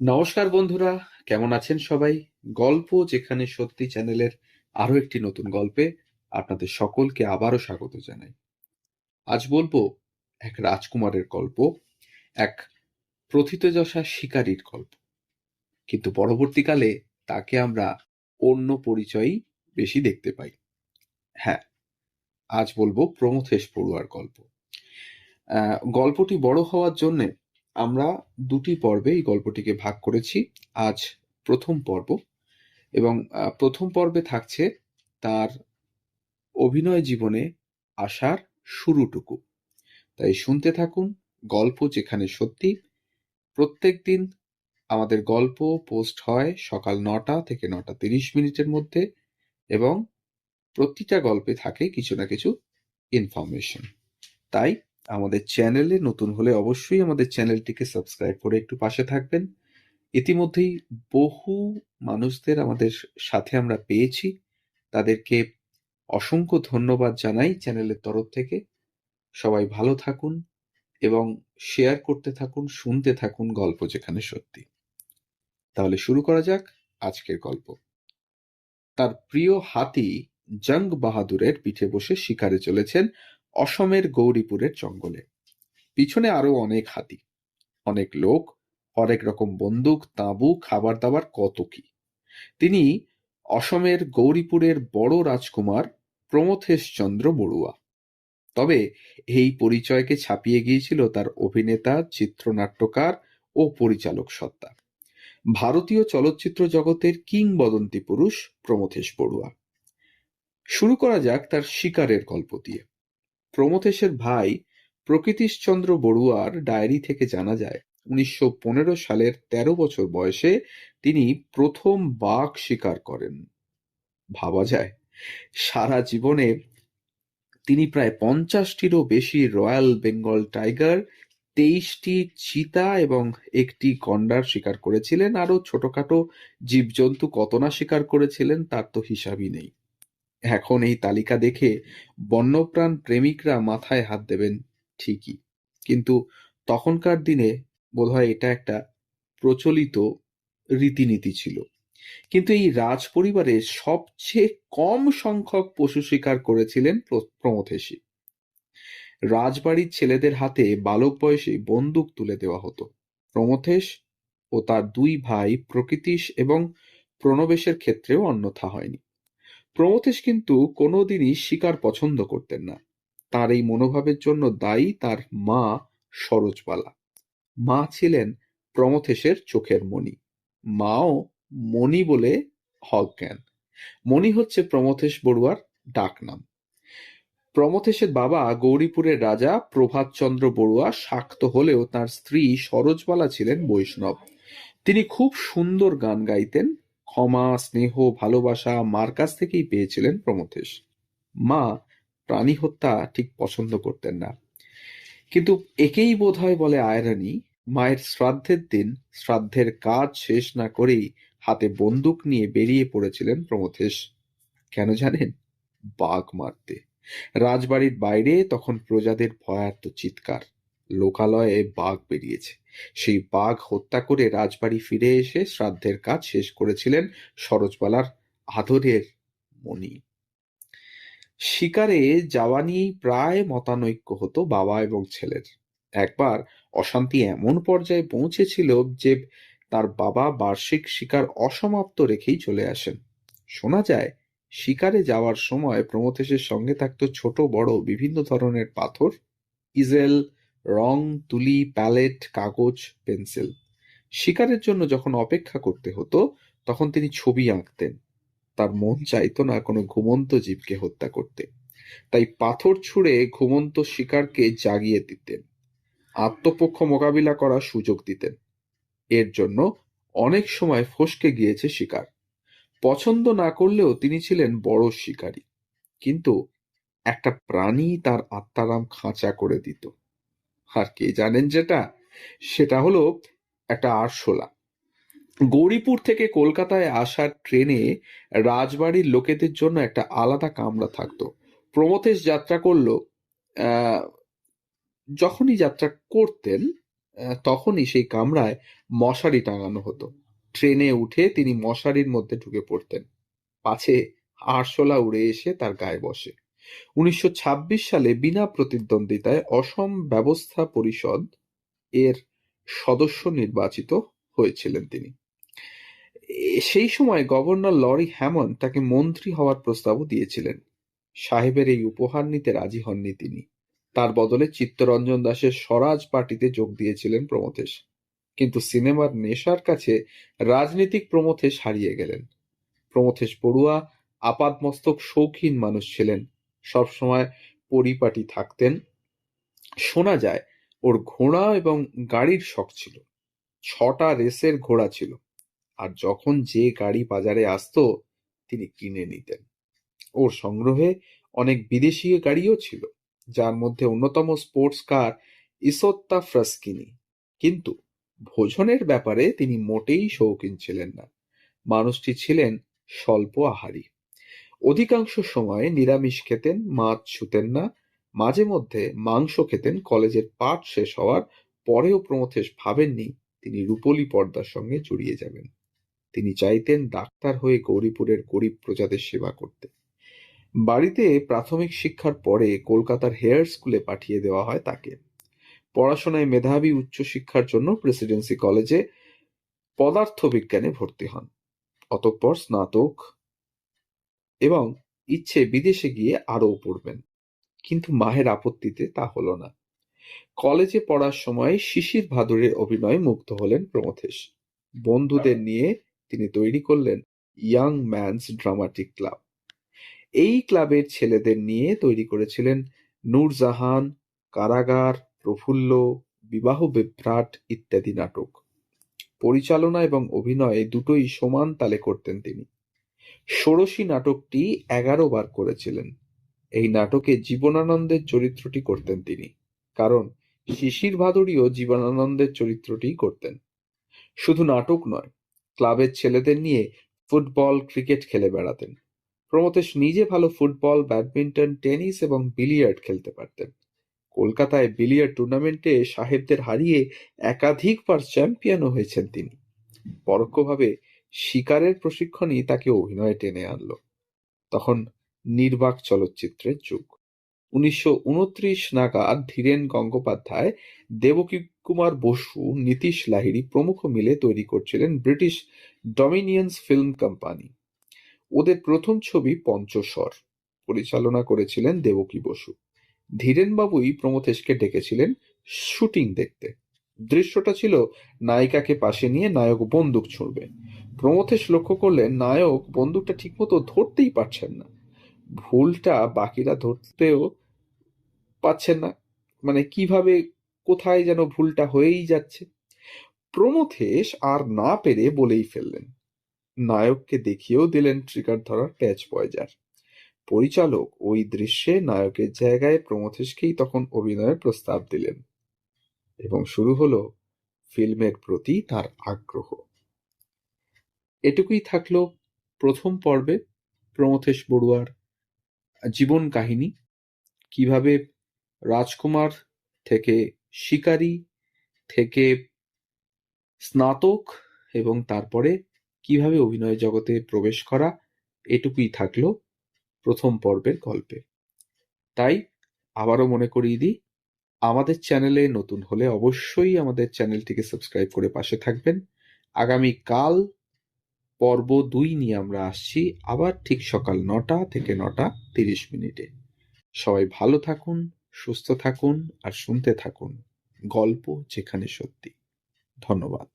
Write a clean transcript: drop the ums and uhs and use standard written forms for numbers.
নমস্কার বন্ধুরা, কেমন আছেন সবাই? গল্প যেখানে সত্যি চ্যানেলের আরো একটি নতুন গল্পে আপনাদের সকলকে আবারও স্বাগত জানাই। আজ বলবো এক রাজকুমারের গল্প, এক প্রথিতযশা শিকারীর গল্প। কিন্তু পরবর্তীকালে তাকে আমরা অন্য পরিচয়ই বেশি দেখতে পাই। হ্যাঁ, আজ বলবো প্রমথেশ বড়ুয়ার গল্প। গল্পটি বড় হওয়ার জন্যে আমরা দুটি পর্বে এই গল্পটিকে ভাগ করেছি। আজ প্রথম পর্ব, এবং প্রথম পর্বে থাকছে তার অভিনয় জীবনে আসার শুরুটুকু। তাই শুনতে থাকুন। গল্প যেখানে সত্যি। প্রত্যেকদিন আমাদের গল্প পোস্ট হয় সকাল ৯টা থেকে ৯টা ৩০ মিনিটের মধ্যে, এবং প্রতিটা গল্পে থাকে কিছু না কিছু ইনফরমেশন। তাই আমাদের চ্যানেলে নতুন হলে অবশ্যই আমাদের চ্যানেলটিকে সাবস্ক্রাইব করে একটু পাশে থাকবেন। ইতিমধ্যেই বহু মানুষদের আমাদের সাথে আমরা পেয়েছি, তাদেরকে অসংখ্য ধন্যবাদ জানাই চ্যানেলের তরফ থেকে। সবাই ভালো থাকুন এবং শেয়ার করতে থাকুন, শুনতে থাকুন গল্প যেখানে সত্যি। তাহলে শুরু করা যাক আজকের গল্প। তার প্রিয় হাতি জং বাহাদুরের পিঠে বসে শিকারে চলেছেন অসমের গৌরীপুরের জঙ্গলে। পিছনে আরো অনেক হাতি, অনেক লোক, হরেক রকম বন্দুক, তাঁবু, খাবার দাবার, কত কি। তিনি অসমের গৌরীপুরের বড় রাজকুমার প্রমথেশ চন্দ্র বড়ুয়া। তবে এই পরিচয়কে ছাপিয়ে গিয়েছিল তার অভিনেতা, চিত্রনাট্যকার ও পরিচালক সত্তা। ভারতীয় চলচ্চিত্র জগতের কিংবদন্তি পুরুষ প্রমথেশ বড়ুয়া। শুরু করা যাক তার শিকারের গল্প দিয়ে। প্রমথেশের ভাই প্রকৃতিশচন্দ্র বড়ুয়ার ডায়েরি থেকে জানা যায় ১৯১৫ সালের ১৩ বছর বয়সে তিনি প্রথম বাঘ শিকার করেন। ভাবা যায়, সারা জীবনে তিনি প্রায় ৫০টিরও বেশি রয়্যাল বেঙ্গল টাইগার, ২৩টি চিতা এবং একটি গন্ডার শিকার করেছিলেন। আরও ছোটখাটো জীবজন্তু কত না শিকার করেছিলেন তার তো হিসাবই নেই। এখন এই তালিকা দেখে বন্যপ্রাণ প্রেমিকরা মাথায় হাত দেবেন ঠিকই, কিন্তু তখনকার দিনে বোধহয় এটা একটা প্রচলিত রীতিনীতি ছিল। কিন্তু এই রাজ পরিবারের সবচেয়ে কম সংখ্যক পশু শিকার করেছিলেন প্রমথেশই। রাজবাড়ির ছেলেদের হাতে বালক বয়সে বন্দুক তুলে দেওয়া হতো। প্রমথেশ ও তার দুই ভাই প্রকৃতিশ এবং প্রণবেশের ক্ষেত্রেও অন্যথা হয়নি। প্রমথেশ কিন্তু কোনোদিনই শিকার পছন্দ করতেন না। তার এই মনোভাবের জন্য দায়ী তার মা সরোজবালা। মা ছিলেন প্রমথেশের চোখের মণি। মাও মণি বলে অজ্ঞান। মণি হচ্ছে প্রমথেশ বড়ুয়ার ডাকনাম। প্রমথেশের বাবা গৌরীপুরের রাজা প্রভাতচন্দ্র বড়ুয়া শাক্ত হলেও তার স্ত্রী সরোজবালা ছিলেন বৈষ্ণব। তিনি খুব সুন্দর গান গাইতেন। ক্ষমা, স্নেহ, ভালোবাসা মার কাছ থেকেই পেয়েছিলেন প্রমথেশ। মা প্রাণী হত্যা ঠিক পছন্দ করতেন না। কিন্তু একেই বোধহয় বলে আয়রানি। মায়ের শ্রাদ্ধের দিন শ্রাদ্ধের কাজ শেষ না করেই হাতে বন্দুক নিয়ে বেরিয়ে পড়েছিলেন প্রমথেশ। কেন জানেন? বাঘ মারতে। রাজবাড়ির বাইরে তখন প্রজাদের ভয়ার্ত চিৎকার, লোকালয়ে বাঘ বেরিয়েছে। সেই বাঘ হত্যা করে রাজবাড়ি ফিরে এসে শ্রাদ্ধের কাজ শেষ করেছিলেন সরোজবালার আদরের মণি। শিকারে যাওয়া নিয়েই প্রায় মতানৈক্য হতো বাবা এবং ছেলের। একবার অশান্তি এমন পর্যায়ে পৌঁছেছিল যে তার বাবা বার্ষিক শিকার অসমাপ্ত রেখেই চলে আসেন। শোনা যায়, শিকারে যাওয়ার সময় প্রমথেশের সঙ্গে থাকতো ছোট বড় বিভিন্ন ধরনের পাথর, ইজেল, রং, তুলি, প্যালেট, কাগজ, পেন্সিল। শিকারের জন্য যখন অপেক্ষা করতে হতো তখন তিনি ছবি আঁকতেন। তার মন চাইতো না কোনো ঘুমন্ত জীবকে হত্যা করতে। তাই পাথর ছুঁড়ে ঘুমন্ত শিকারকে জাগিয়ে দিতেন, আত্মপক্ষ মোকাবিলা করার সুযোগ দিতেন। এর জন্য অনেক সময় ফসকে গিয়েছে শিকার। পছন্দ না করলেও তিনি ছিলেন বড় শিকারী। কিন্তু একটা প্রাণী তার আত্মারাম খাঁচা করে দিত। আর কে জানেন যেটা? সেটা হলো একটা আরশোলা। গৌরীপুর থেকে কলকাতায় আসার ট্রেনে রাজবাড়ির লোকেদের জন্য একটা আলাদা কামরা থাকতো। প্রমথেশ যাত্রা করলো, যখনই যাত্রা করতেন তখনই সেই কামরায় মশারি টাঙানো হতো। ট্রেনে উঠে তিনি মশারির মধ্যে ঢুকে পড়তেন, পাছে আরশোলা উড়ে এসে তার গায়ে বসে। ১৯২৬ সালে বিনা প্রতিদ্বন্দ্বিতায় অসম ব্যবস্থা পরিষদ এর সদস্য নির্বাচিত হয়েছিলেন তিনি। সেই সময় গভর্নর লরি হ্যামন্ড তাকে মন্ত্রী হওয়ার প্রস্তাবও দিয়েছিলেন। সাহেবের এই উপহার নিতে রাজি হননি তিনি। তার বদলে চিত্তরঞ্জন দাসের স্বরাজ পার্টিতে যোগ দিয়েছিলেন প্রমথেশ। কিন্তু সিনেমার নেশার কাছে রাজনীতিক প্রমথেশ হারিয়ে গেলেন। প্রমথেশ বড়ুয়া আপাদমস্তক শৌখিন মানুষ ছিলেন, সবসময় পরিপাটি থাকতেন। শোনা যায় ওর ঘোড়া এবং গাড়ির শখ ছিল। ৬টা রেসের ঘোড়া ছিল, আর যখন যে গাড়ি বাজারে আসতো তিনি কিনে নিতেন। ওর সংগ্রহে অনেক বিদেশি গাড়িও ছিল, যার মধ্যে অন্যতম স্পোর্টস কার ইসোত্তা ফ্রাস্কিনি। কিন্তু ভোজনের ব্যাপারে তিনি মোটেই শৌখিন ছিলেন না। মানুষটি ছিলেন স্বল্প আহারী। অধিকাংশ সময় নিরামিষ খেতেন, মাছ ছুতেন না। মাঝে মধ্যে মাংস খেতেন। কলেজের পাঠ শেষ হওয়ার পরেও প্রমথেশ ভাবেননি তিনি রূপলী পর্দার সঙ্গে জড়িয়ে যাবেন। তিনি চাইতেন ডাক্তার হয়ে গৌরীপুরের গরিব প্রজাদের সেবা করতে। বাড়িতে প্রাথমিক শিক্ষার পরে কলকাতার হেয়ার স্কুলে পাঠিয়ে দেওয়া হয় তাকে। পড়াশোনায় মেধাবী, উচ্চশিক্ষার জন্য প্রেসিডেন্সি কলেজে পদার্থবিজ্ঞানে ভর্তি হন। অতঃপর স্নাতক এবং ইচ্ছে বিদেশে গিয়ে আরও পড়বেন। কিন্তু মায়ের আপত্তিতে তা হলো না। কলেজে পড়ার সময় শিশির ভাদুড়ির অভিনয়ে মুগ্ধ হলেন প্রমথেশ। বন্ধুদের নিয়ে তিনি তৈরি করলেন ইয়াং ম্যানস ড্রামাটিক ক্লাব। এই ক্লাবের ছেলেদের নিয়ে তৈরি করেছিলেন নূরজাহান, কারাগার, প্রফুল্ল, বিবাহ বিভ্রাট ইত্যাদি নাটক। পরিচালনা এবং অভিনয় দুটোই সমান তালে করতেন তিনি। ষোড়শী নাটকটি ১১ বার করেছিলেন। এই নাটকে জীবনানন্দের চরিত্রটি করতেন তিনি, কারণ শিশির ভাদুড়িও জীবনানন্দের চরিত্রটিই করতেন। শুধু নাটক নয়, ক্লাবের ছেলেদের নিয়ে ফুটবল, ক্রিকেট খেলে বেড়াতেন। প্রমথেশ নিজে ভালো ফুটবল, ব্যাডমিন্টন, টেনিস এবং বিলিয়ার্ড খেলতে পারতেন। কলকাতায় বিলিয়ার্ড টুর্নামেন্টে সাহেবদের হারিয়ে একাধিকবার চ্যাম্পিয়নও হয়েছেন তিনি। পরোক্ষভাবে শিকারের প্রশিক্ষণই তাকে অভিনয়ে টেনে আনলো। তখন নির্বাক চলচ্চিত্রের যুগ। ১৯২৯ নাগাদ ধীরেন গঙ্গোপাধ্যায়, দেবকী কুমার বসু, নীতিশ লাহিড়ী প্রমুখ মিলে তৈরি করছিলেন ব্রিটিশ ডমিনিয়ন্স ফিল্ম কোম্পানি। ওদের প্রথম ছবি পঞ্চস্বর পরিচালনা করেছিলেন দেবকী বসু। ধীরেনবাবুই প্রমথেশকে ডেকেছিলেন শুটিং দেখতে। দৃশ্যটা ছিল নায়িকাকে পাশে নিয়ে নায়ক বন্দুক ছুড়বে। প্রমথেশ লক্ষ্য করলেন নায়ক বন্দুকটা ঠিকমতো ধরতেই পারছেন না। ভুলটা বাকিরা ধরতেও পাচ্ছেন না, মানে কিভাবে কোথায় যেন ভুলটা হয়েই যাচ্ছে। প্রমথেশ আর না পেরে বলেই ফেললেন। নায়ককে দেখিয়েও দিলেন ট্রিগার ধরার প্যাচ পয়জার। পরিচালক ওই দৃশ্যে নায়কের জায়গায় প্রমথেশকেই তখন অভিনয়ের প্রস্তাব দিলেন, এবং শুরু হলো ফিল্মের প্রতি তার আগ্রহ। এটুকুই থাকলো প্রথম পর্বে প্রমথেশ বড়ুয়ার জীবন কাহিনী, কিভাবে রাজকুমার থেকে শিকারী থেকে স্নাতক এবং তারপরে কিভাবে অভিনয় জগতে প্রবেশ করা, এটুকুই থাকলো প্রথম পর্বের গল্পে। তাই আবারও মনে করিয়ে দিই, আমাদের চ্যানেলে নতুন হলে অবশ্যই আমাদের চ্যানেলটিকে সাবস্ক্রাইব করে পাশে থাকবেন। আগামীকাল পর্ব ২ নিয়ে আমরা আসছি, আবার ঠিক সকাল ৯টা থেকে ৯টা ৩০ মিনিটে। সবাই ভালো থাকুন, সুস্থ থাকুন আর শুনতে থাকুন গল্প যেখানে সত্যি। ধন্যবাদ।